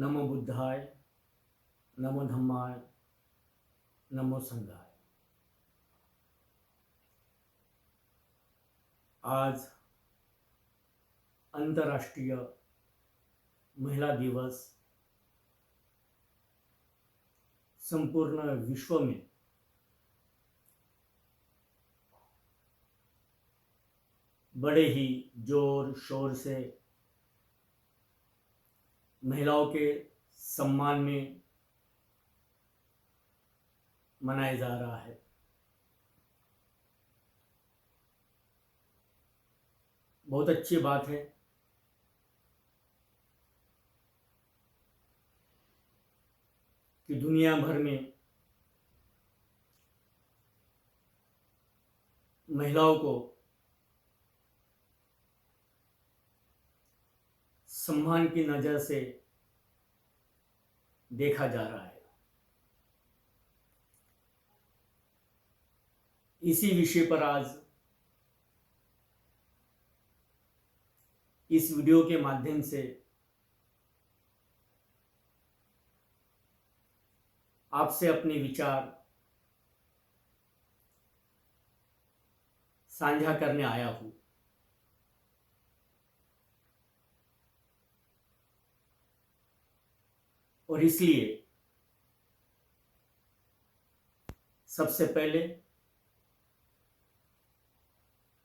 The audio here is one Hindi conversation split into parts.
नमो बुद्धाय, नमो धम्माय, नमो संघाय। आज अंतर्राष्ट्रीय महिला दिवस संपूर्ण विश्व में बड़े ही जोर शोर से महिलाओं के सम्मान में मनाया जा रहा है। बहुत अच्छी बात है कि दुनिया भर में महिलाओं को सम्मान की नज़र से देखा जा रहा है। इसी विषय पर आज इस वीडियो के माध्यम से आपसे अपने विचार साझा करने आया हूं। और इसलिए सबसे पहले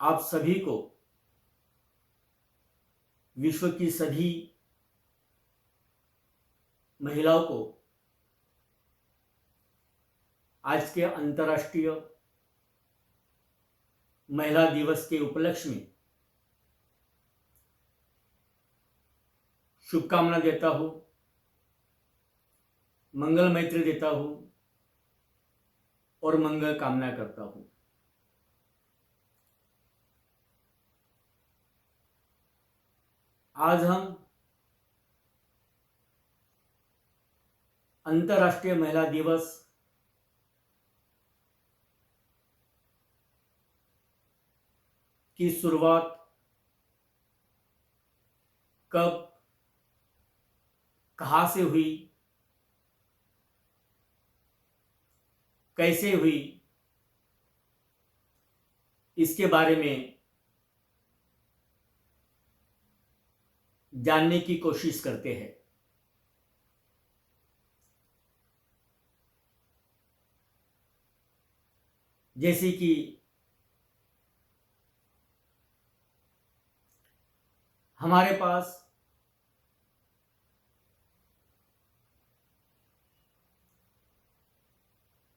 आप सभी को विश्व की सभी महिलाओं को आज के अंतर्राष्ट्रीय महिला दिवस के उपलक्ष्य में शुभकामना देता हूं, मंगल मैत्री देता हूं और मंगल कामना करता हूं। आज हम अंतर्राष्ट्रीय महिला दिवस की शुरुआत कब, कहां से हुई, कैसे हुई, इसके बारे में जानने की कोशिश करते हैं। जैसे कि हमारे पास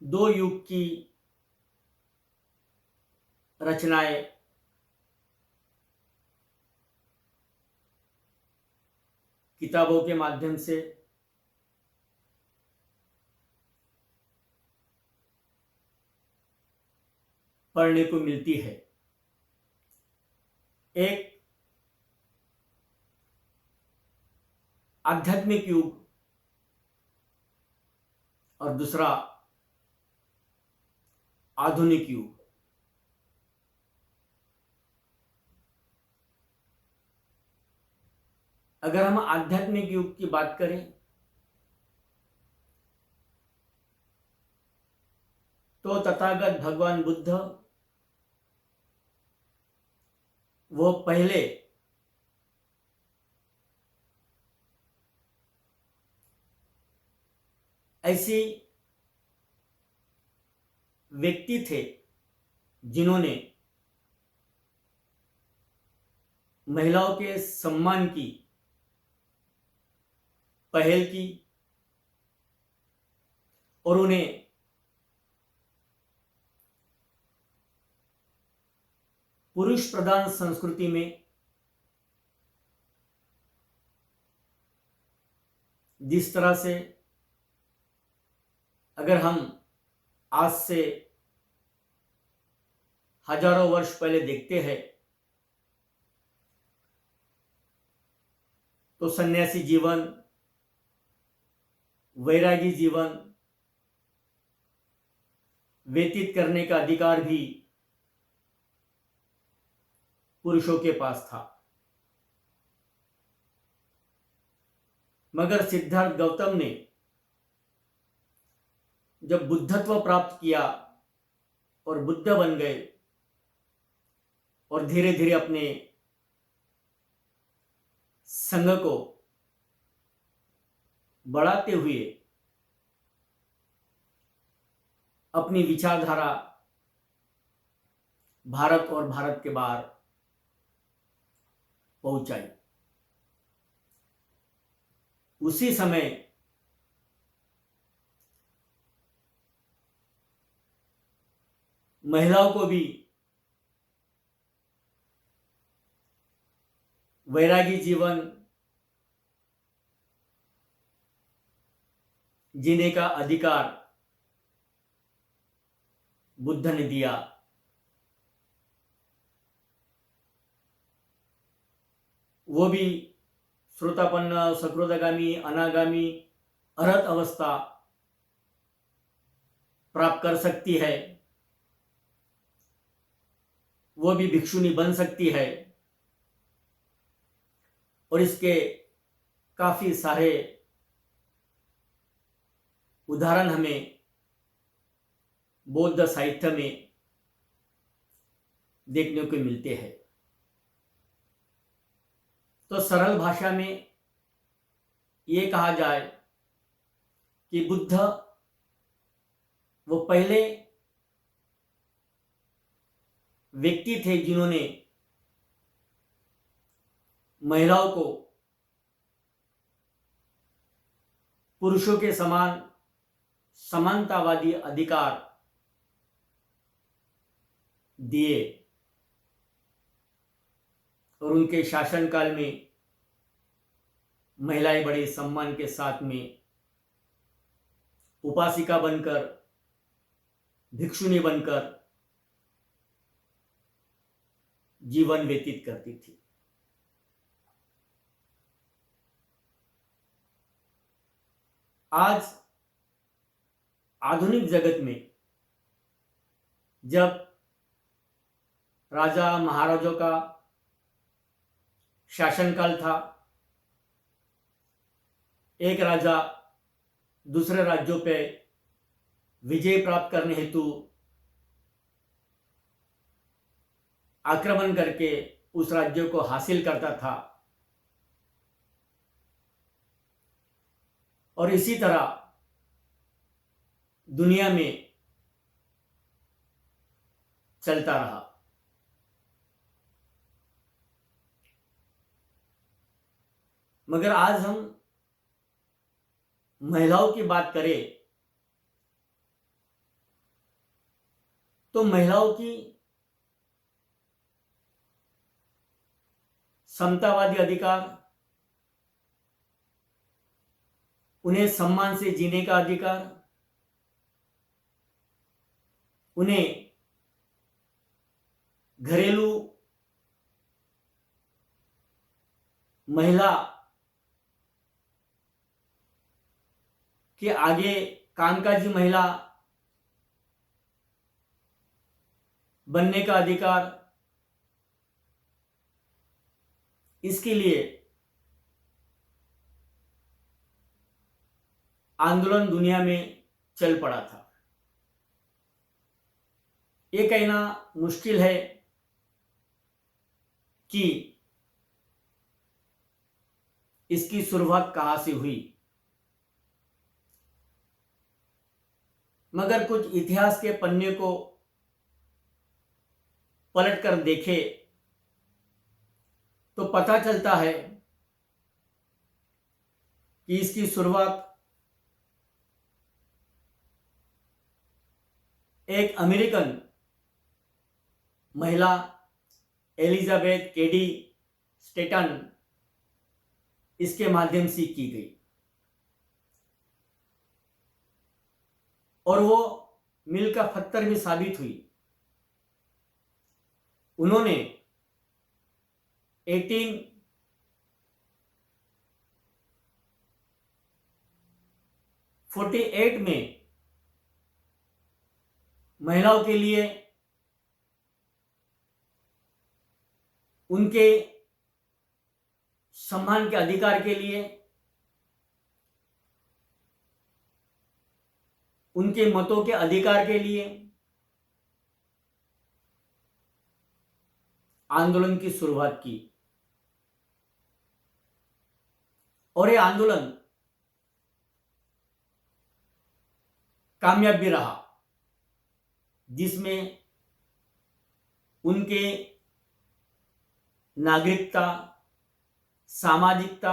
दो युग की रचनाएं किताबों के माध्यम से पढ़ने को मिलती है। एक आध्यात्मिक युग और दूसरा आधुनिक युग। अगर हम आध्यात्मिक युग की बात करें तो तथागत भगवान बुद्ध वो पहले ऐसी व्यक्ति थे जिन्होंने महिलाओं के सम्मान की पहल की और उन्हें पुरुष प्रधान संस्कृति में जिस तरह से अगर हम आज से हजारों वर्ष पहले देखते हैं तो सन्यासी जीवन, वैरागी जीवन व्यतीत करने का अधिकार भी पुरुषों के पास था। मगर सिद्धार्थ गौतम ने जब बुद्धत्व प्राप्त किया और बुद्ध बन गए और धीरे धीरे अपने संघ को बढ़ाते हुए अपनी विचारधारा भारत और भारत के बाहर पहुंचाई। उसी समय महिलाओं को भी वैरागी जीवन जीने का अधिकार बुद्ध ने दिया। वो भी श्रोतापन्न, सकृतगामी, अनागामी, अरहत अवस्था प्राप्त कर सकती है। वो भी भिक्षुनी बन सकती है और इसके काफी सारे उदाहरण हमें बौद्ध साहित्य में देखने को मिलते हैं। तो सरल भाषा में ये कहा जाए कि बुद्ध वो पहले व्यक्ति थे जिन्होंने महिलाओं को पुरुषों के समान समानतावादी अधिकार दिए और उनके शासनकाल में महिलाएं बड़े सम्मान के साथ में उपासिका बनकर, भिक्षुनी बनकर जीवन व्यतीत करती थी। आज आधुनिक जगत में जब राजा महाराजों का शासनकाल था, एक राजा दूसरे राज्यों पे विजय प्राप्त करने हेतु आक्रमण करके उस राज्य को हासिल करता था और इसी तरह दुनिया में चलता रहा। मगर आज हम महिलाओं की बात करें तो महिलाओं की समतावादी अधिकार, उन्हें सम्मान से जीने का अधिकार, उन्हें घरेलू महिला के आगे कामकाजी महिला बनने का अधिकार, इसके लिए आंदोलन दुनिया में चल पड़ा था। ये कहना मुश्किल है कि इसकी शुरुआत कहां से हुई, मगर कुछ इतिहास के पन्ने को पलटकर देखे तो पता चलता है कि इसकी शुरुआत एक अमेरिकन महिला एलिजाबेथ केडी स्टेटन इसके माध्यम से की गई और वो मील का पत्थर भी साबित हुई। उन्होंने 1848 में महिलाओं के लिए उनके सम्मान के अधिकार के लिए उनके मतों के अधिकार के लिए आंदोलन की शुरुआत की। और ये आंदोलन कामयाब भी रहा, जिसमें उनके नागरिकता, सामाजिकता,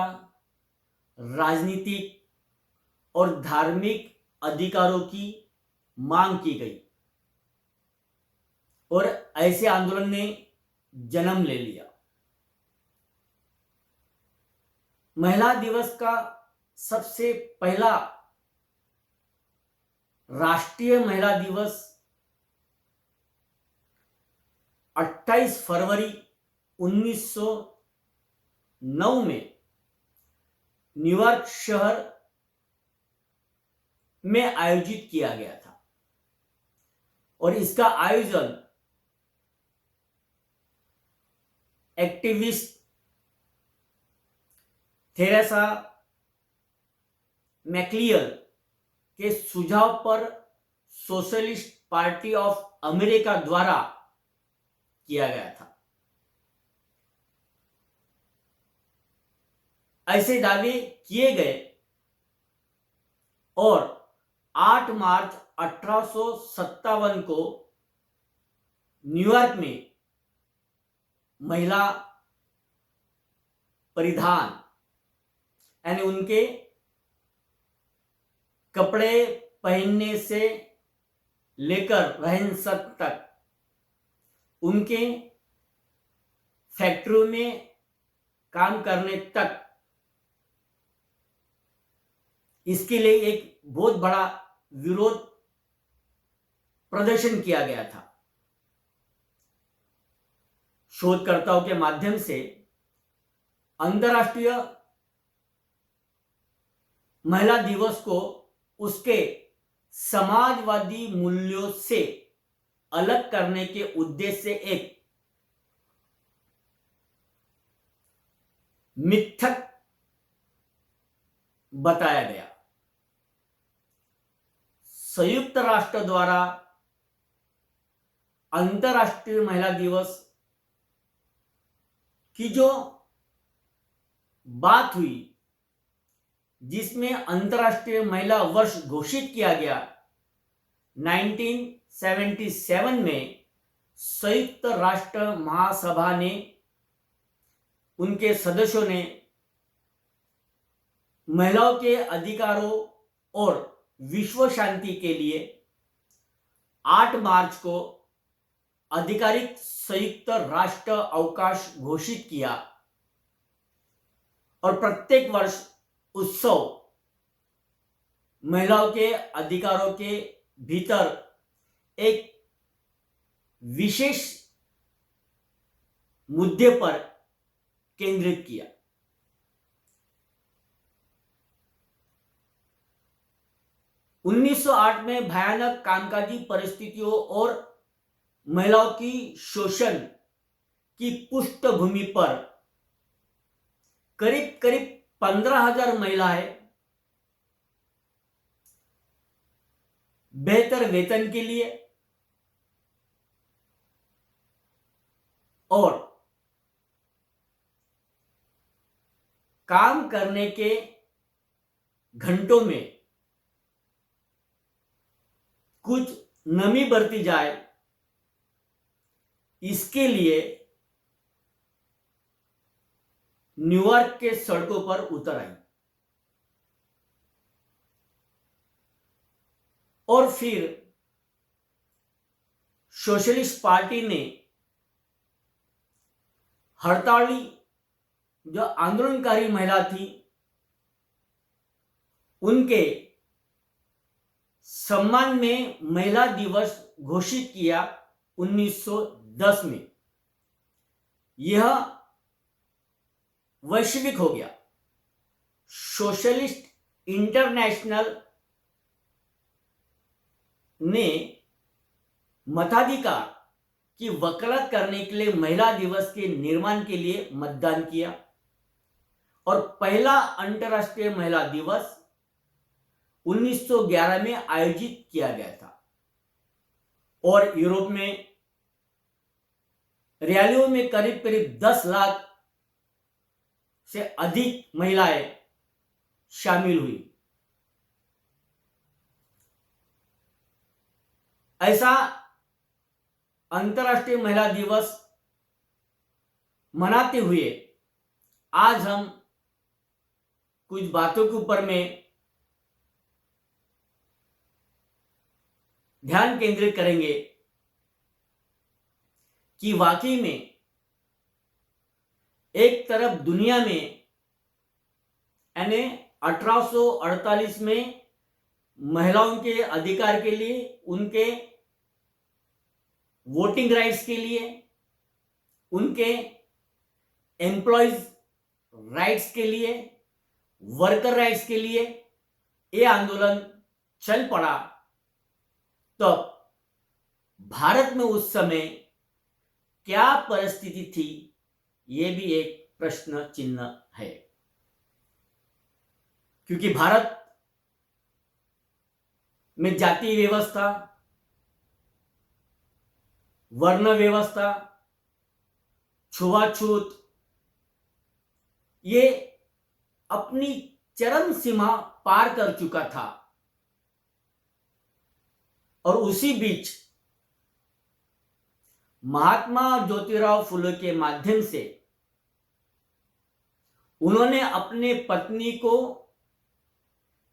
राजनीतिक और धार्मिक अधिकारों की मांग की गई और ऐसे आंदोलन ने जन्म ले लिया। महिला दिवस का सबसे पहला राष्ट्रीय महिला दिवस 28 फरवरी 1909 में न्यूयॉर्क शहर में आयोजित किया गया था और इसका आयोजन एक्टिविस्ट थेरेसा मैक्लियर के सुझाव पर सोशलिस्ट पार्टी ऑफ अमेरिका द्वारा किया गया था। ऐसे दावे किए गए और 8 मार्च 1857 को न्यूयॉर्क में महिला परिधान यानी उनके कपड़े पहनने से लेकर रहन सहन तक, उनके फैक्ट्री में काम करने तक, इसके लिए एक बहुत बड़ा विरोध प्रदर्शन किया गया था। शोधकर्ताओं के माध्यम से अंतर्राष्ट्रीय महिला दिवस को उसके समाजवादी मूल्यों से अलग करने के उद्देश्य से एक मिथक बताया गया। संयुक्त राष्ट्र द्वारा अंतर्राष्ट्रीय महिला दिवस की जो बात हुई, जिसमें अंतर्राष्ट्रीय महिला वर्ष घोषित किया गया 1977 में, संयुक्त राष्ट्र महासभा ने, उनके सदस्यों ने महिलाओं के अधिकारों और विश्व शांति के लिए 8 मार्च को आधिकारिक संयुक्त राष्ट्र अवकाश घोषित किया और प्रत्येक वर्ष उत्सव महिलाओं के अधिकारों के भीतर एक विशेष मुद्दे पर केंद्रित किया। उन्नीस 1908 में भयानक कामकाजी परिस्थितियों और महिलाओं की शोषण की पृष्ठभूमि पर करीब करीब 15,000 महिलाएं बेहतर वेतन के लिए और काम करने के घंटों में कुछ नमी बरती जाए, इसके लिए न्यूयॉर्क के सड़कों पर उतर आई और फिर सोशलिस्ट पार्टी ने हड़ताली जो आंदोलनकारी महिला थी उनके सम्मान में महिला दिवस घोषित किया 1910 में। यह वैश्विक हो गया। सोशलिस्ट इंटरनेशनल ने मताधिकार की वकालत करने के लिए महिला दिवस के निर्माण के लिए मतदान किया और पहला अंतर्राष्ट्रीय महिला दिवस 1911 में आयोजित किया गया था और यूरोप में रैलियों में करीब करीब 10 लाख से अधिक महिलाएं शामिल हुई। ऐसा अंतर्राष्ट्रीय महिला दिवस मनाते हुए आज हम कुछ बातों के ऊपर में ध्यान केंद्रित करेंगे कि वाकई में एक तरफ दुनिया में यानी 1848 में महिलाओं के अधिकार के लिए, उनके वोटिंग राइट्स के लिए, उनके एम्प्लॉयज राइट्स के लिए, वर्कर राइट्स के लिए ये आंदोलन चल पड़ा, तो भारत में उस समय क्या परिस्थिति थी, ये भी एक प्रश्न चिन्ह है। क्योंकि भारत में जाति व्यवस्था, वर्ण व्यवस्था, छुआछूत ये अपनी चरम सीमा पार कर चुका था और उसी बीच महात्मा ज्योतिराव फुले के माध्यम से उन्होंने अपने पत्नी को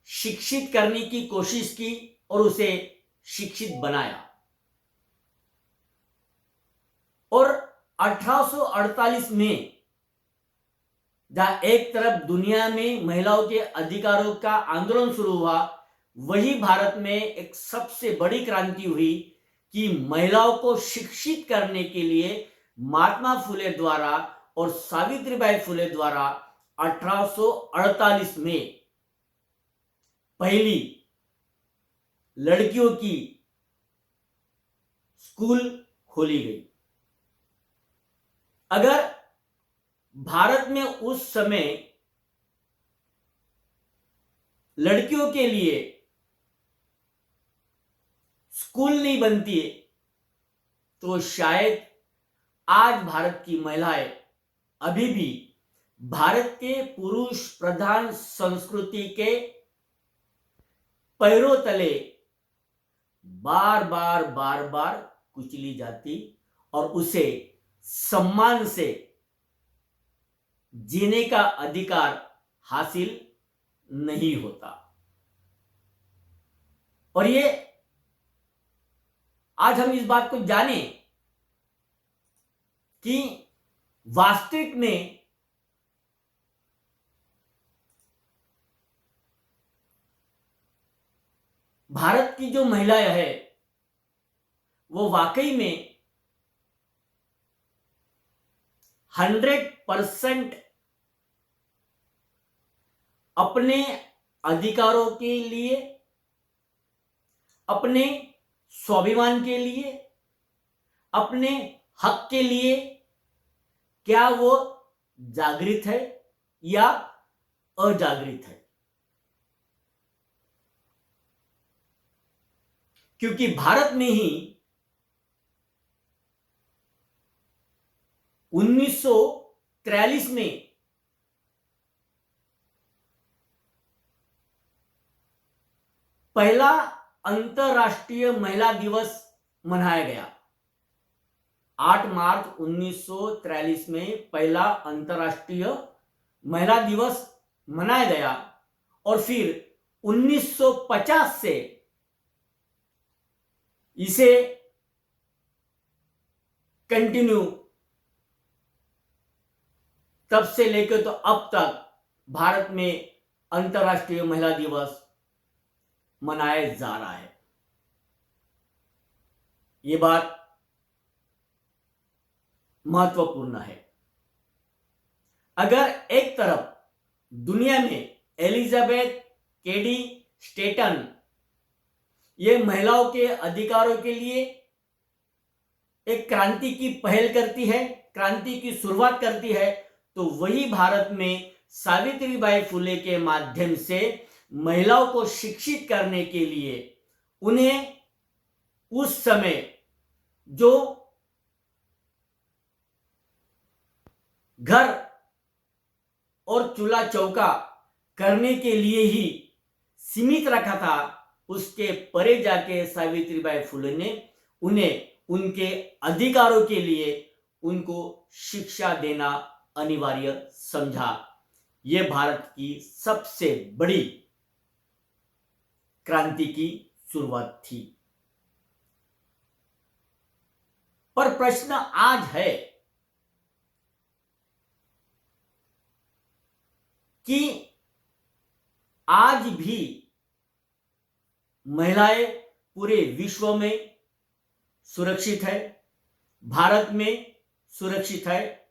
शिक्षित करने की कोशिश की और उसे शिक्षित बनाया और 1848 में जहां एक तरफ दुनिया में महिलाओं के अधिकारों का आंदोलन शुरू हुआ, वही भारत में एक सबसे बड़ी क्रांति हुई कि महिलाओं को शिक्षित करने के लिए महात्मा फुले द्वारा और सावित्रीबाई फुले द्वारा 1848 में पहली लड़कियों की स्कूल खोली गई। अगर भारत में उस समय लड़कियों के लिए स्कूल नहीं बनती तो शायद आज भारत की महिलाएं अभी भी भारत के पुरुष प्रधान संस्कृति के पैरों तले बार बार कुचली जाती और उसे सम्मान से जीने का अधिकार हासिल नहीं होता। और ये आज हम इस बात को जाने कि वास्तविक में भारत की जो महिलाएं है वो वाकई में 100% अपने अधिकारों के लिए, अपने स्वाभिमान के लिए, अपने हक के लिए क्या वो जागृत है या अजागृत है। क्योंकि भारत में ही 1943 में पहला अंतरराष्ट्रीय महिला दिवस मनाया गया। 8 मार्च 1943 में पहला अंतरराष्ट्रीय महिला दिवस मनाया गया और फिर 1950 से इसे कंटिन्यू तब से लेकर तो अब तक भारत में अंतरराष्ट्रीय महिला दिवस मनाया जा रहा है। ये बात महत्वपूर्ण है। अगर एक तरफ दुनिया में एलिजाबेथ केडी स्टेटन ये महिलाओं के अधिकारों के लिए एक क्रांति की पहल करती है, क्रांति की शुरुआत करती है, तो वही भारत में सावित्रीबाई फुले के माध्यम से महिलाओं को शिक्षित करने के लिए उन्हें उस समय जो घर और चूल्हा चौका करने के लिए ही सीमित रखा था, उसके परे जाके सावित्रीबाई फुले ने उन्हें उनके अधिकारों के लिए उनको शिक्षा देना अनिवार्य समझा। यह भारत की सबसे बड़ी क्रांति की शुरुआत थी। पर प्रश्न आज है कि आज भी महिलाएं पूरे विश्व में सुरक्षित है, भारत में सुरक्षित है।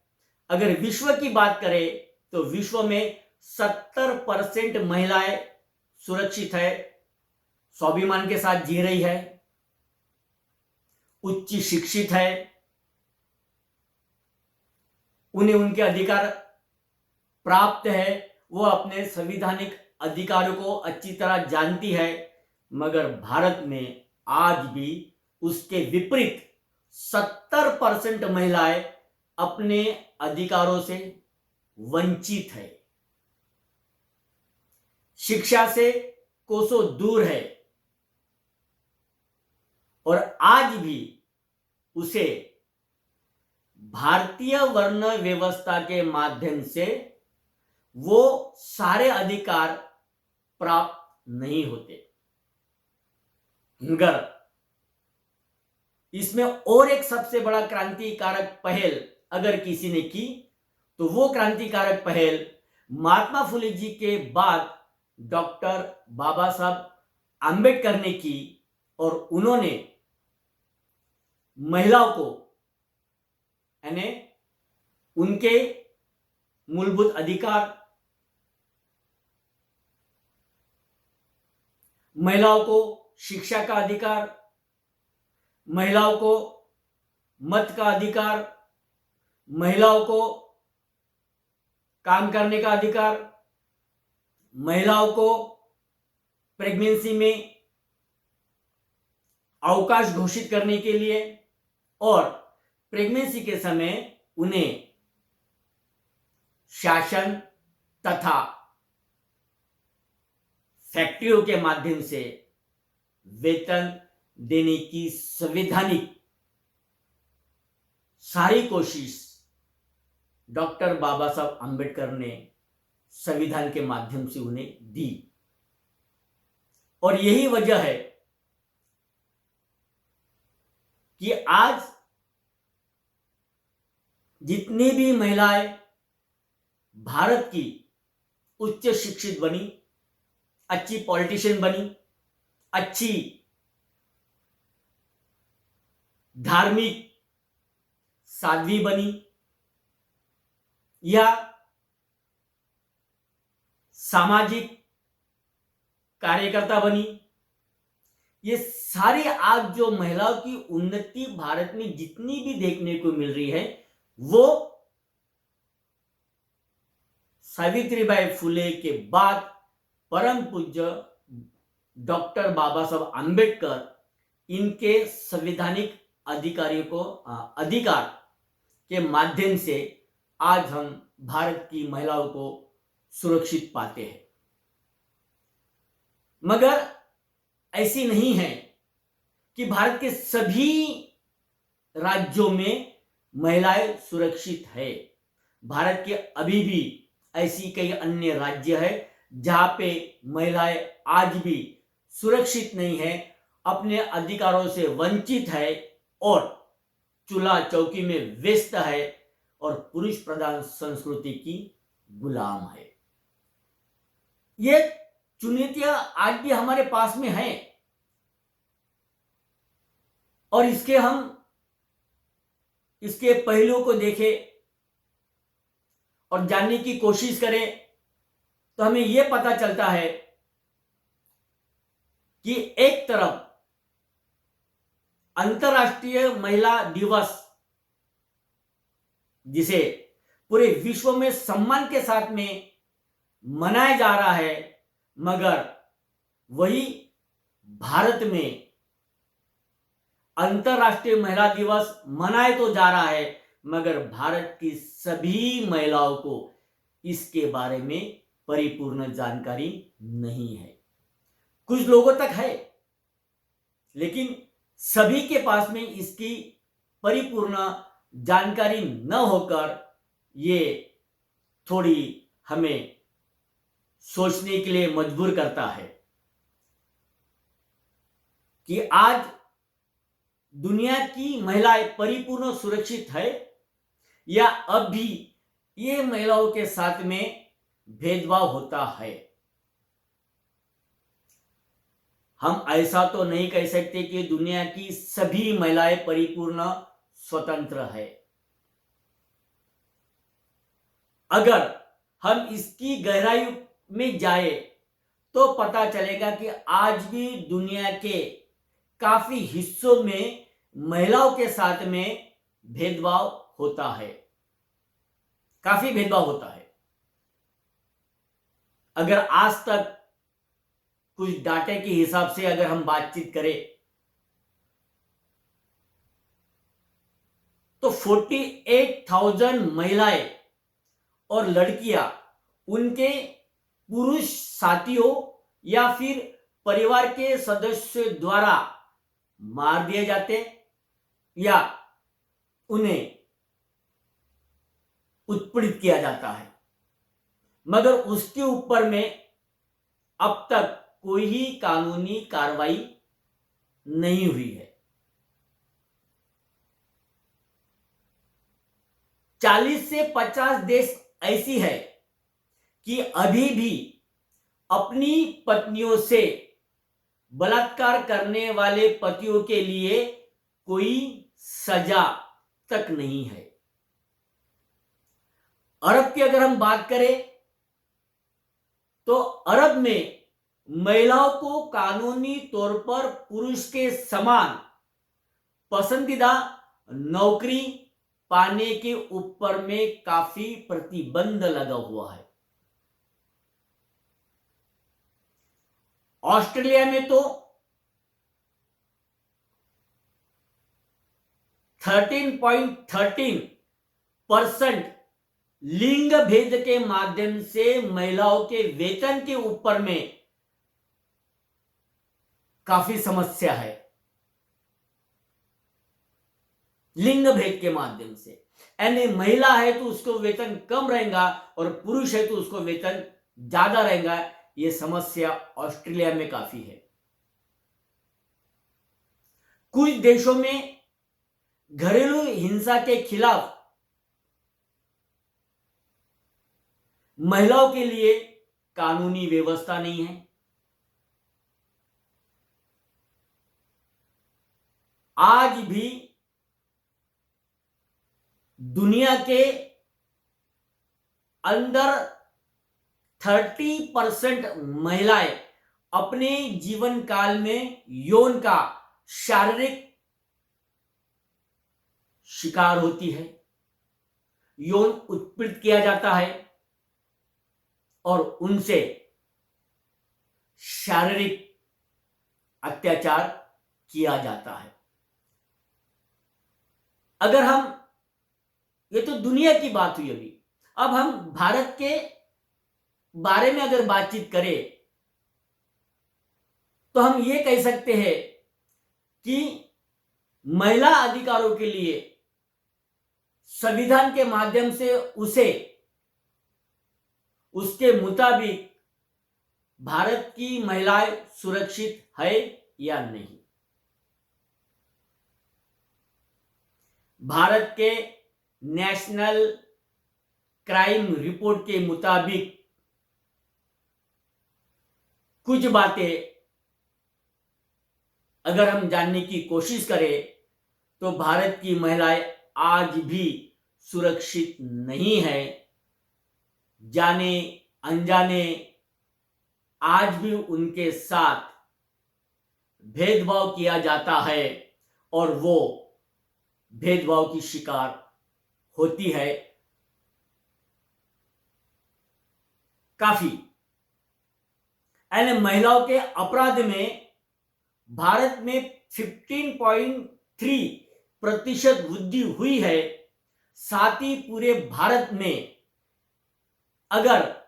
अगर विश्व की बात करें तो विश्व में 70% महिलाएं सुरक्षित है, स्वाभिमान के साथ जी रही है, उच्च शिक्षित है, उन्हें उनके अधिकार प्राप्त है, वो अपने संवैधानिक अधिकारों को अच्छी तरह जानती है। मगर भारत में आज भी उसके विपरीत 70% महिलाएं अपने अधिकारों से वंचित है, शिक्षा से कोसों दूर है और आज भी उसे भारतीय वर्ण व्यवस्था के माध्यम से वो सारे अधिकार प्राप्त नहीं होते। मगर इसमें और एक सबसे बड़ा क्रांतिकारक पहल अगर किसी ने की तो वो क्रांतिकारक पहल महात्मा फुले जी के बाद डॉक्टर बाबा साहब आंबेडकर ने की और उन्होंने महिलाओं को यानी उनके मूलभूत अधिकार, महिलाओं को शिक्षा का अधिकार, महिलाओं को मत का अधिकार, महिलाओं को काम करने का अधिकार, महिलाओं को प्रेगनेंसी में अवकाश घोषित करने के लिए और प्रेगनेंसी के समय उन्हें शासन तथा फैक्ट्रियों के माध्यम से वेतन देने की संवैधानिक सारी कोशिश डॉक्टर बाबा साहब आंबेडकर ने संविधान के माध्यम से उन्हें दी। और यही वजह है कि आज जितनी भी महिलाएं भारत की उच्च शिक्षित बनी, अच्छी पॉलिटिशियन बनी, अच्छी धार्मिक साध्वी बनी या सामाजिक कार्यकर्ता बनी, ये सारी आज जो महिलाओं की उन्नति भारत में जितनी भी देखने को मिल रही है वो सावित्रीबाई फुले के बाद परम पूज्य डॉक्टर बाबा साहब आंबेडकर इनके संवैधानिक अधिकार के माध्यम से आज हम भारत की महिलाओं को सुरक्षित पाते हैं। मगर ऐसी नहीं है कि भारत के सभी राज्यों में महिलाएं सुरक्षित है। भारत के अभी भी ऐसी कई अन्य राज्य है जहां पे महिलाएं आज भी सुरक्षित नहीं है, अपने अधिकारों से वंचित है और चूल्हा चौकी में व्यस्त है और पुरुष प्रधान संस्कृति की गुलाम है। ये चुनौतियां आज भी हमारे पास में है और इसके पहलुओं को देखें और जानने की कोशिश करें तो हमें यह पता चलता है कि एक तरफ अंतर्राष्ट्रीय महिला दिवस जिसे पूरे विश्व में सम्मान के साथ में मनाया जा रहा है, मगर वही भारत में अंतर्राष्ट्रीय महिला दिवस मनाए तो जा रहा है, मगर भारत की सभी महिलाओं को इसके बारे में परिपूर्ण जानकारी नहीं है। कुछ लोगों तक है, लेकिन सभी के पास में इसकी परिपूर्ण जानकारी न होकर ये थोड़ी हमें सोचने के लिए मजबूर करता है कि आज दुनिया की महिलाएं परिपूर्ण सुरक्षित है या अब भी ये महिलाओं के साथ में भेदभाव होता है। हम ऐसा तो नहीं कह सकते कि दुनिया की सभी महिलाएं परिपूर्ण स्वतंत्र है। अगर हम इसकी गहराई में जाए तो पता चलेगा कि आज भी दुनिया के काफी हिस्सों में महिलाओं के साथ में भेदभाव होता है, काफी भेदभाव होता है। अगर आज तक कुछ डाटे के हिसाब से अगर हम बातचीत करें तो 48,000 महिलाएं और लड़कियां उनके पुरुष साथियों या फिर परिवार के सदस्य द्वारा मार दिए जाते या उन्हें उत्पीड़ित किया जाता है, मगर उसके ऊपर में अब तक कोई ही कानूनी कार्रवाई नहीं हुई है। 40 से 50 देश ऐसी है कि अभी भी अपनी पत्नियों से बलात्कार करने वाले पतियों के लिए कोई सजा तक नहीं है। अरब की अगर हम बात करें तो अरब में महिलाओं को कानूनी तौर पर पुरुष के समान पसंदीदा नौकरी पाने के ऊपर में काफी प्रतिबंध लगा हुआ है। ऑस्ट्रेलिया में तो 13.13% लिंग भेद के माध्यम से महिलाओं के वेतन के ऊपर में काफी समस्या है। लिंग भेद के माध्यम से यानी महिला है तो उसको वेतन कम रहेगा और पुरुष है तो उसको वेतन ज्यादा रहेगा। यह समस्या ऑस्ट्रेलिया में काफी है। कुछ देशों में घरेलू हिंसा के खिलाफ महिलाओं के लिए कानूनी व्यवस्था नहीं है। आज भी दुनिया के अंदर 30% महिलाएं अपने जीवन काल में यौन का शारीरिक शिकार होती है, यौन उत्पीड़ित किया जाता है और उनसे शारीरिक अत्याचार किया जाता है। अगर हम, ये तो दुनिया की बात हुई अभी, अब हम भारत के बारे में अगर बातचीत करें तो हम ये कह सकते हैं कि महिला अधिकारों के लिए संविधान के माध्यम से उसे उसके मुताबिक भारत की महिलाएं सुरक्षित है या नहीं। भारत के नेशनल क्राइम रिपोर्ट के मुताबिक कुछ बातें अगर हम जानने की कोशिश करें तो भारत की महिलाएं आज भी सुरक्षित नहीं है। जाने अनजाने आज भी उनके साथ भेदभाव किया जाता है और वो भेदभाव की शिकार होती है काफी। यानी महिलाओं के अपराध में भारत में 15.3% वृद्धि हुई है। साथ ही पूरे भारत में अगर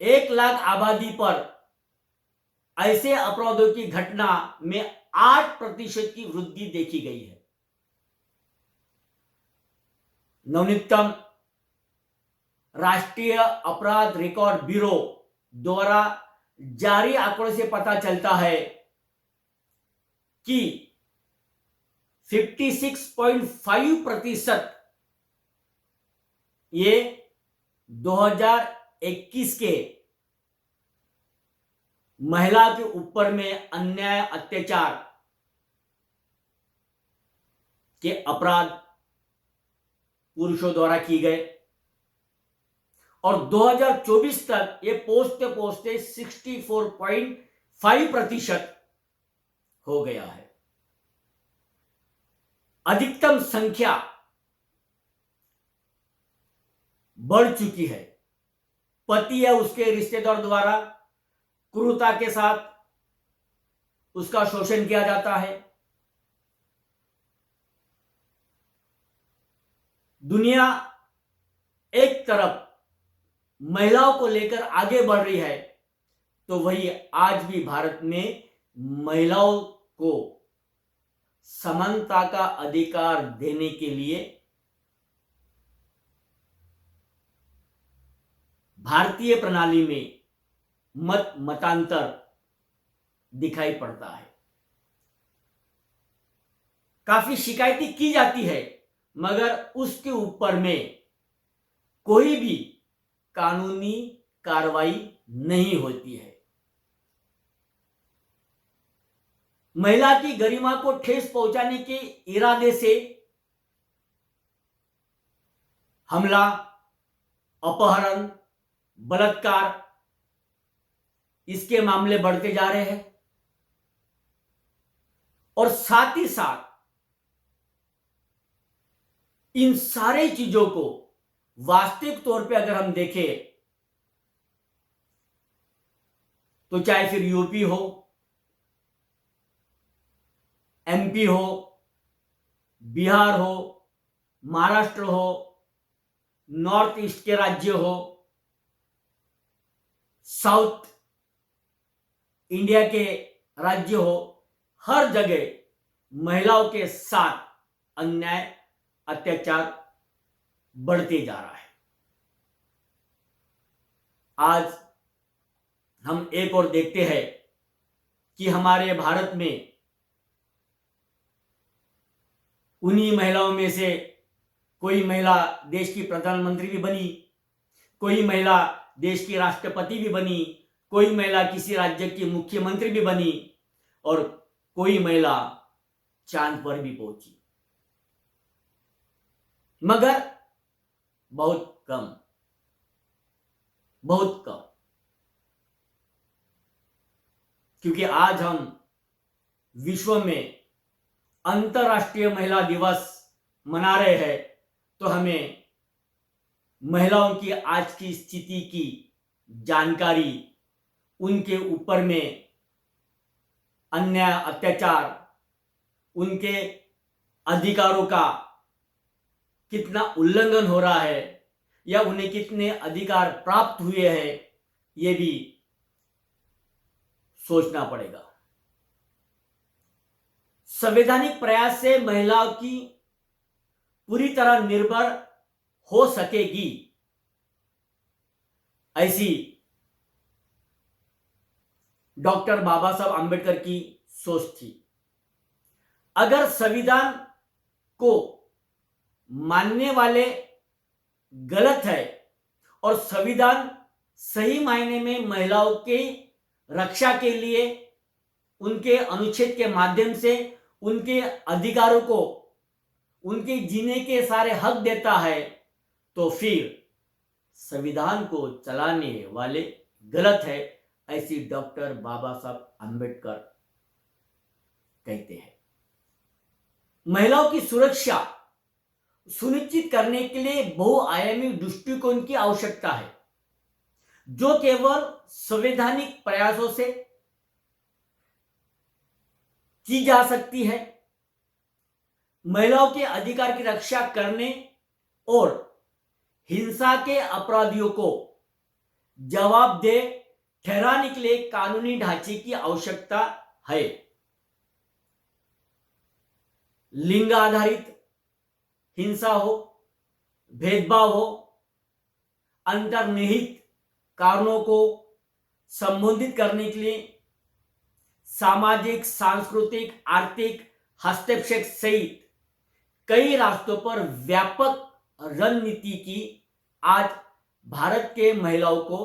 1 लाख आबादी पर ऐसे अपराधों की घटना में 8% की वृद्धि देखी गई है। नवनीतम राष्ट्रीय अपराध रिकॉर्ड ब्यूरो द्वारा जारी आंकड़ों से पता चलता है कि 56.5% ये 2021 के महिला के ऊपर में अन्याय अत्याचार के अपराध पुरुषों द्वारा किए गए और 2024 तक ये पहुंचते पहुंचते 64.5% हो गया है। अधिकतम संख्या बढ़ चुकी है। पति या उसके रिश्तेदार द्वारा क्रूरता के साथ उसका शोषण किया जाता है। दुनिया एक तरफ महिलाओं को लेकर आगे बढ़ रही है, तो वही आज भी भारत में महिलाओं को समानता का अधिकार देने के लिए भारतीय प्रणाली में मतांतर दिखाई पड़ता है। काफी शिकायतें की जाती है, मगर उसके ऊपर में कोई भी कानूनी कार्रवाई नहीं होती है। महिला की गरिमा को ठेस पहुंचाने के इरादे से हमला, अपहरण, बलात्कार, इसके मामले बढ़ते जा रहे हैं। और साथ ही साथ इन सारे चीजों को वास्तविक तौर पे अगर हम देखें तो चाहे फिर यूपी हो, एमपी हो, बिहार हो, महाराष्ट्र हो, नॉर्थ ईस्ट के राज्य हो, साउथ इंडिया के राज्य हो, हर जगह महिलाओं के साथ अन्याय अत्याचार बढ़ते जा रहा है। आज हम एक और देखते हैं कि हमारे भारत में उन्हीं महिलाओं में से कोई महिला देश की प्रधानमंत्री भी बनी, कोई महिला देश की राष्ट्रपति भी बनी, कोई महिला किसी राज्य की मुख्यमंत्री भी बनी और कोई महिला चांद पर भी पहुंची, मगर बहुत कम, बहुत कम। क्योंकि आज हम विश्व में अंतर्राष्ट्रीय महिला दिवस मना रहे हैं, तो हमें महिलाओं की आज की स्थिति की जानकारी, उनके ऊपर में अन्याय अत्याचार, उनके अधिकारों का कितना उल्लंघन हो रहा है या उन्हें कितने अधिकार प्राप्त हुए हैं, ये भी सोचना पड़ेगा। संवैधानिक प्रयास से महिलाओं की पूरी तरह निर्भर हो सकेगी, ऐसी डॉक्टर बाबा साहब आंबेडकर की सोच थी। अगर संविधान को मानने वाले गलत है और संविधान सही मायने में महिलाओं के रक्षा के लिए उनके अनुच्छेद के माध्यम से उनके अधिकारों को, उनके जीने के सारे हक देता है, तो फिर संविधान को चलाने वाले गलत है, ऐसी डॉक्टर बाबा साहब आंबेडकर कहते हैं। महिलाओं की सुरक्षा सुनिश्चित करने के लिए बहुआयामी दृष्टिकोण की आवश्यकता है। जो केवल संवैधानिक प्रयासों से की जा सकती है। महिलाओं के अधिकार की रक्षा करने और हिंसा के अपराधियों को जवाबदेह ठहराने के लिए कानूनी ढांचे की आवश्यकता है। लिंग आधारित हिंसा हो, भेदभाव हो, अंतर्निहित कारणों को संबोधित करने के लिए सामाजिक, सांस्कृतिक, आर्थिक हस्तक्षेप सहित कई रास्तों पर व्यापक रणनीति की आज भारत के महिलाओं को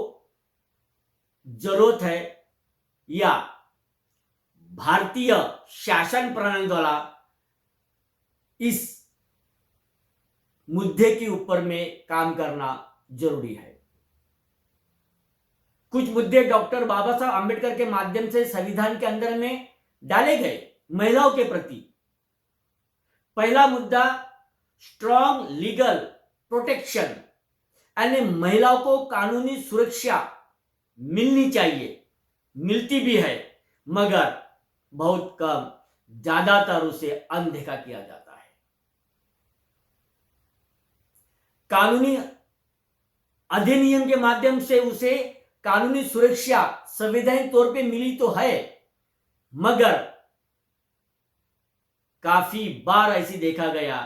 जरूरत है, या भारतीय शासन प्रणाली द्वारा इस मुद्दे के ऊपर में काम करना जरूरी है। कुछ मुद्दे डॉक्टर बाबा साहब अंबेडकर के माध्यम से संविधान के अंदर में डाले गए महिलाओं के प्रति। पहला मुद्दा स्ट्रॉन्ग लीगल प्रोटेक्शन, यानी महिलाओं को कानूनी सुरक्षा मिलनी चाहिए, मिलती भी है मगर बहुत कम, ज्यादातर उसे अनदेखा किया जाता है। कानूनी अधिनियम के माध्यम से उसे कानूनी सुरक्षा संवैधानिक तौर पे मिली तो है, मगर काफी बार ऐसी देखा गया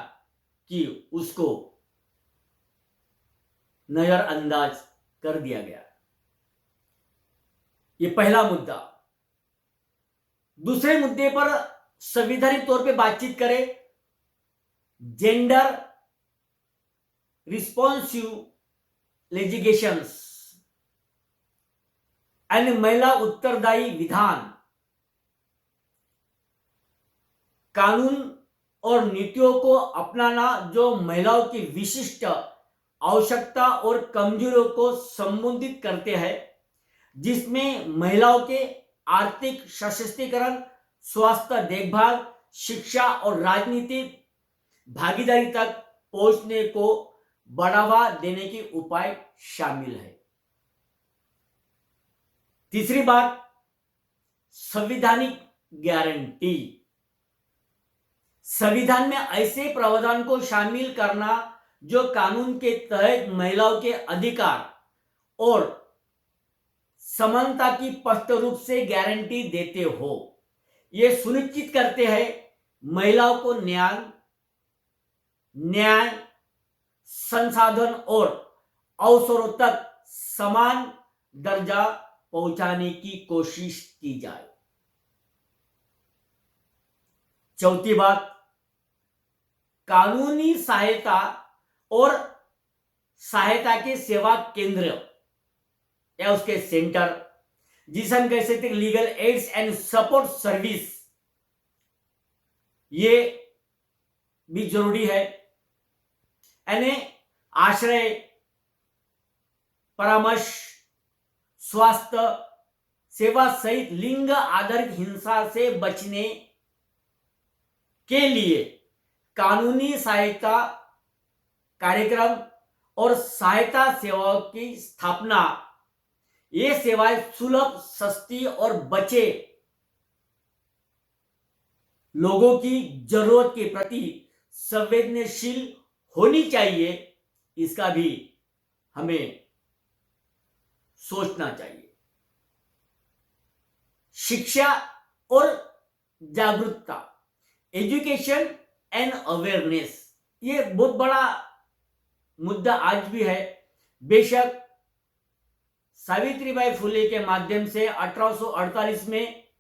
कि उसको नजरअंदाज कर दिया गया। ये पहला मुद्दा। दूसरे मुद्दे पर संवैधानिक तौर पे बातचीत करें, जेंडर रिस्पॉन्सिव लेजिस्लेशंस एंड महिला उत्तरदायी विधान, कानून और नीतियों को अपनाना जो महिलाओं की विशिष्ट आवश्यकता और कमजोरियों को संबोधित करते हैं, जिसमें महिलाओं के आर्थिक सशक्तिकरण, स्वास्थ्य देखभाल, शिक्षा और राजनीतिक भागीदारी तक पहुंचने को बढ़ावा देने के उपाय शामिल है। तीसरी बात, संवैधानिक गारंटी। संविधान में ऐसे प्रावधान को शामिल करना जो कानून के तहत महिलाओं के अधिकार और समानता की स्पष्ट रूप से गारंटी देते हो। ये सुनिश्चित करते हैं महिलाओं को न्याय, संसाधन और अवसरों तक समान दर्जा पहुंचाने की कोशिश की जाए। चौथी बात, कानूनी सहायता और सहायता के सेवा केंद्र या उसके सेंटर, जिसे हम कह सकते हैं legal aids and support service, ये भी जरूरी है। यानी आश्रय, परामर्श, स्वास्थ्य सेवा सहित लिंग आधारित हिंसा से बचने के लिए कानूनी सहायता कार्यक्रम और सहायता सेवाओं की स्थापना। ये सेवाएं सुलभ, सस्ती और बचे लोगों की जरूरत के प्रति संवेदनशील होनी चाहिए, इसका भी हमें सोचना चाहिए। शिक्षा और जागरूकता, एजुकेशन एंड अवेयरनेस, ये बहुत बड़ा मुद्दा आज भी है। बेशक सावित्रीबाई फुले के माध्यम से 1848 में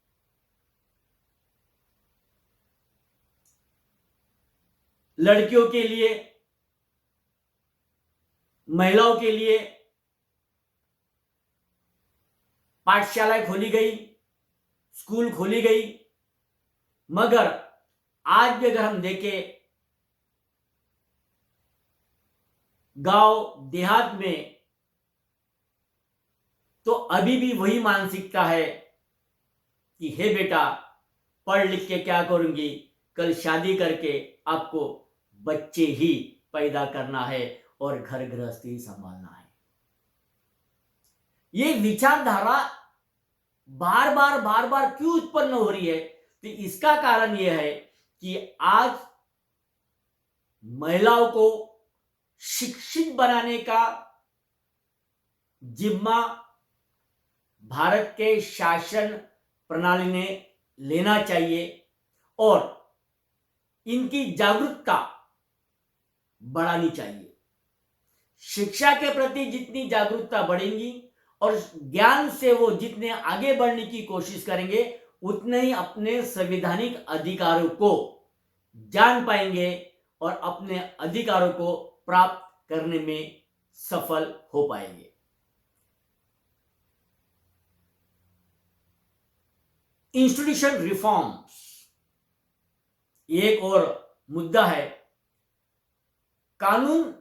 लड़कियों के लिए, महिलाओं के लिए पाठशालाएं खोली गई, स्कूल खोली गई, मगर आज भी अगर हम देखें गांव देहात में, तो अभी भी वही मानसिकता है कि हे बेटा, पढ़ लिख के क्या करूंगी, कल शादी करके आपको बच्चे ही पैदा करना है और घर गृहस्थी संभालना है। ये विचारधारा बार बार क्यों उत्पन्न हो रही है? तो इसका कारण यह है कि आज महिलाओं को शिक्षित बनाने का जिम्मा भारत के शासन प्रणाली ने लेना चाहिए और इनकी जागरूकता बढ़ानी चाहिए। शिक्षा के प्रति जितनी जागरूकता बढ़ेगी और ज्ञान से वो जितने आगे बढ़ने की कोशिश करेंगे, उतने ही अपने संवैधानिक अधिकारों को जान पाएंगे और अपने अधिकारों को प्राप्त करने में सफल हो पाएंगे। इंस्टीट्यूशन रिफॉर्म्स एक और मुद्दा है। कानून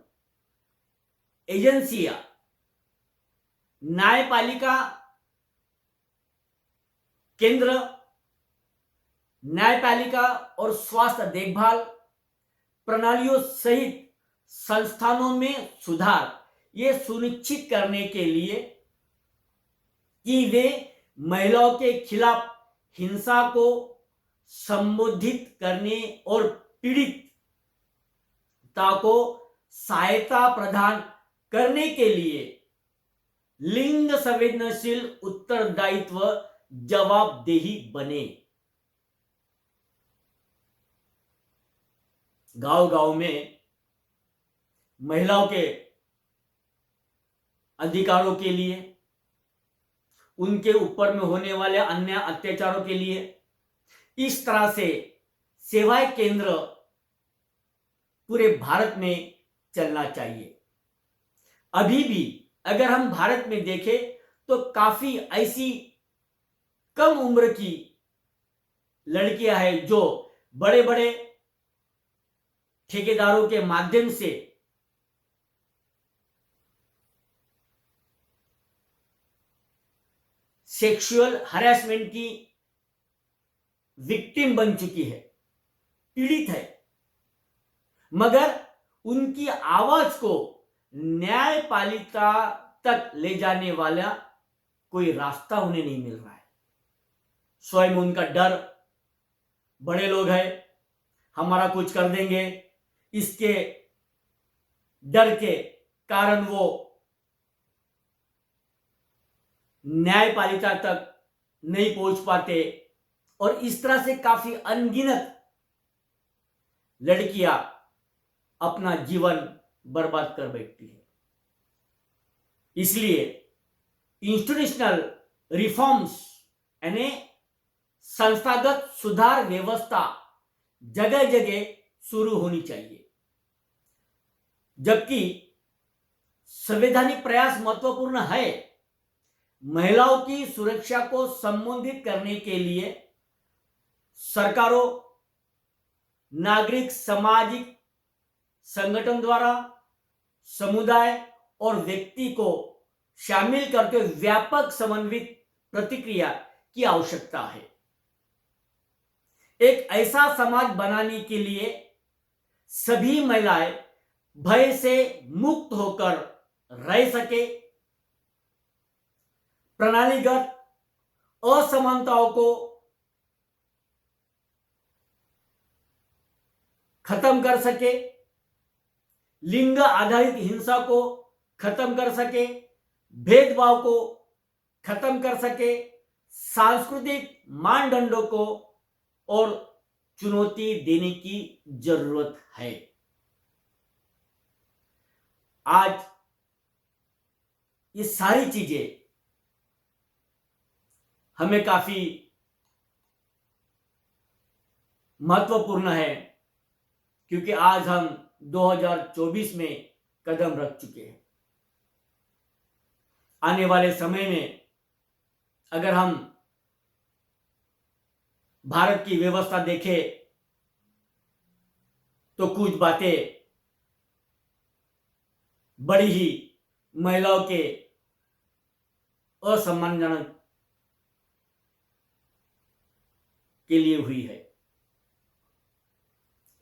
एजेंसियां, न्यायपालिका केंद्र, न्यायपालिका और स्वास्थ्य देखभाल प्रणालियों सहित संस्थानों में सुधार ये सुनिश्चित करने के लिए कि वे महिलाओं के खिलाफ हिंसा को संबोधित करने और पीड़िता को सहायता प्रदान करने के लिए लिंग संवेदनशील उत्तरदायित्व जवाबदेही बने। गांव गांव में महिलाओं के अधिकारों के लिए, उनके ऊपर में होने वाले अन्य अत्याचारों के लिए इस तरह से सेवाएं केंद्र पूरे भारत में चलना चाहिए। अभी भी अगर हम भारत में देखें तो काफी ऐसी कम उम्र की लड़कियां हैं जो बड़े बड़े ठेकेदारों के माध्यम से सेक्सुअल हरासमेंट की विक्टिम बन चुकी है, पीड़ित है, मगर उनकी आवाज को न्यायपालिका तक ले जाने वाला कोई रास्ता उन्हें नहीं मिल रहा है। स्वयं उनका डर, बड़े लोग हैं, हमारा कुछ कर देंगे, इसके डर के कारण वो न्यायपालिका तक नहीं पहुंच पाते और इस तरह से काफी अनगिनत लड़कियां अपना जीवन बर्बाद कर बैठती है। इसलिए इंस्टीट्यूशनल रिफॉर्म्स यानी संस्थागत सुधार व्यवस्था जगह जगह शुरू होनी चाहिए। जबकि संवैधानिक प्रयास महत्वपूर्ण है, महिलाओं की सुरक्षा को संबोधित करने के लिए सरकारों, नागरिक सामाजिक संगठन द्वारा समुदाय और व्यक्ति को शामिल करते हुए व्यापक समन्वित प्रतिक्रिया की आवश्यकता है। एक ऐसा समाज बनाने के लिए सभी महिलाएं भय से मुक्त होकर रह सके, प्रणालीगत असमानताओं को खत्म कर सके, लिंग आधारित हिंसा को खत्म कर सके, भेदभाव को खत्म कर सके, सांस्कृतिक मानदंडों को और चुनौती देने की जरूरत है। आज ये सारी चीजें हमें काफी महत्वपूर्ण है, क्योंकि आज हम 2024 में कदम रख चुके हैं। आने वाले समय में अगर हम भारत की व्यवस्था देखें तो कुछ बातें बड़ी ही महिलाओं के असम्मानजनक के लिए हुई है।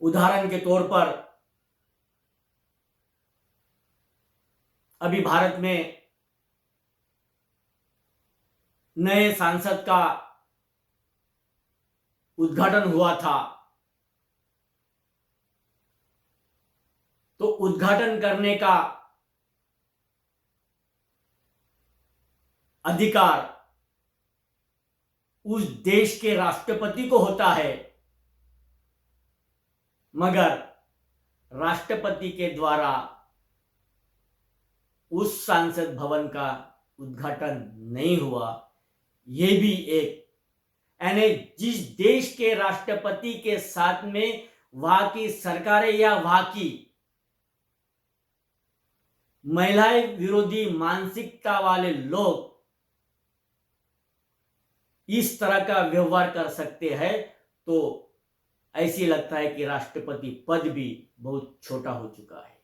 उदाहरण के तौर पर अभी भारत में नए सांसद का उद्घाटन हुआ था, तो उद्घाटन करने का अधिकार उस देश के राष्ट्रपति को होता है, मगर राष्ट्रपति के द्वारा उस संसद भवन का उद्घाटन नहीं हुआ। यह भी एक, यानी जिस देश के राष्ट्रपति के साथ में वहां की सरकारें या वहां की महिलाएं विरोधी मानसिकता वाले लोग इस तरह का व्यवहार कर सकते हैं, तो ऐसी लगता है कि राष्ट्रपति पद भी बहुत छोटा हो चुका है।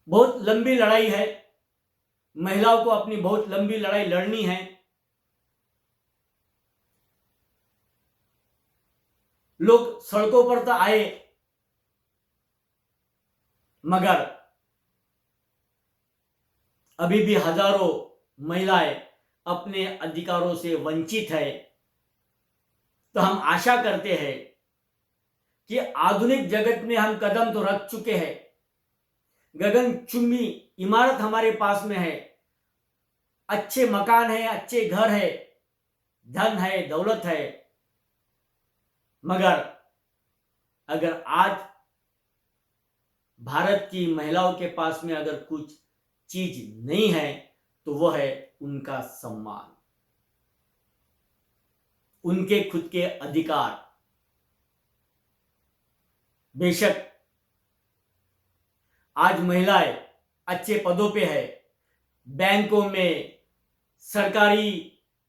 बहुत लंबी लड़ाई है, महिलाओं को अपनी बहुत लंबी लड़ाई लड़नी है। लोग सड़कों पर तो आए, मगर अभी भी हजारों महिलाएं अपने अधिकारों से वंचित है। तो हम आशा करते हैं कि आधुनिक जगत में हम कदम तो रख चुके हैं, गगनचुंबी इमारत हमारे पास में है, अच्छे मकान है, अच्छे घर है, धन है, दौलत है, मगर अगर आज भारत की महिलाओं के पास में अगर कुछ चीज नहीं है तो वह है उनका सम्मान, उनके खुद के अधिकार। बेशक आज महिलाएं अच्छे पदों पे है, बैंकों में, सरकारी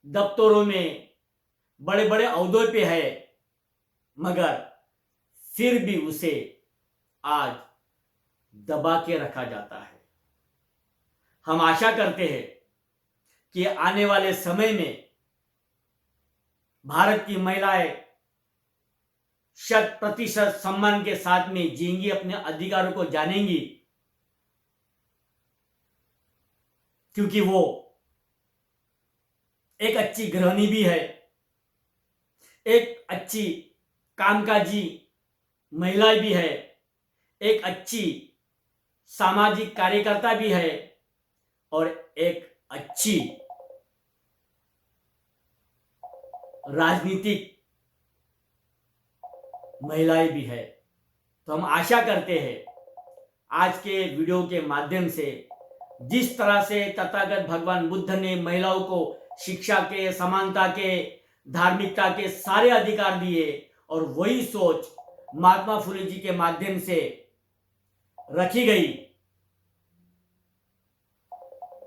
दफ्तरों में बड़े बड़े ओहदों पे है, मगर फिर भी उसे आज दबा के रखा जाता है। हम आशा करते हैं कि आने वाले समय में भारत की महिलाएं 100% सम्मान के साथ में जीएंगी, अपने अधिकारों को जानेंगी, क्योंकि वो एक अच्छी गृहिणी भी है, एक अच्छी कामकाजी महिला भी है, एक अच्छी सामाजिक कार्यकर्ता भी है और एक अच्छी राजनीतिक महिलाएं भी है। तो हम आशा करते हैं आज के वीडियो के माध्यम से जिस तरह से तथागत भगवान बुद्ध ने महिलाओं को शिक्षा के, समानता के, धार्मिकता के सारे अधिकार दिए और वही सोच महात्मा फुले जी के माध्यम से रखी गई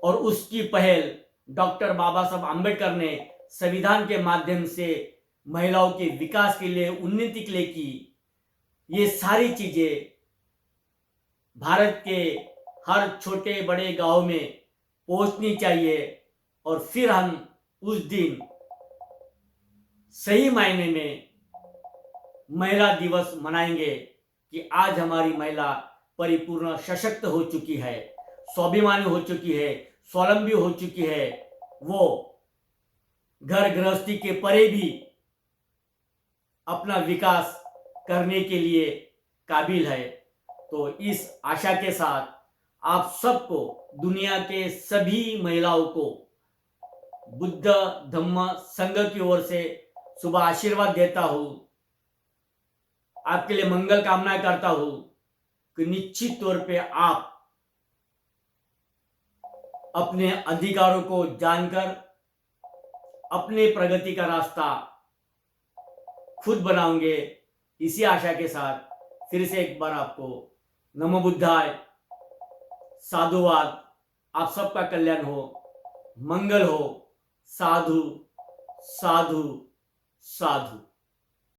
और उसकी पहल डॉक्टर बाबा साहब आंबेडकर ने संविधान के माध्यम से महिलाओं के विकास के लिए, उन्नति के लिए की। ये सारी चीजें भारत के हर छोटे बड़े गांव में पहुंचनी चाहिए और फिर हम उस दिन सही मायने में महिला दिवस मनाएंगे कि आज हमारी महिला परिपूर्ण सशक्त हो चुकी है, स्वाभिमानी हो चुकी है, स्वावलंबी हो चुकी है, वो घर गृहस्थी के परे भी अपना विकास करने के लिए काबिल है। तो इस आशा के साथ आप सबको, दुनिया के सभी महिलाओं को बुद्ध धम्म संघ की ओर से शुभ आशीर्वाद देता हूं। आपके लिए मंगल कामना करता हूं कि निश्चित तौर पे आप अपने अधिकारों को जानकर अपने प्रगति का रास्ता खुद बनाओगे। इसी आशा के साथ फिर से एक बार आपको नमो बुद्धाय, साधुवाद। आप सबका कल्याण हो, मंगल हो। साधु साधु साधु।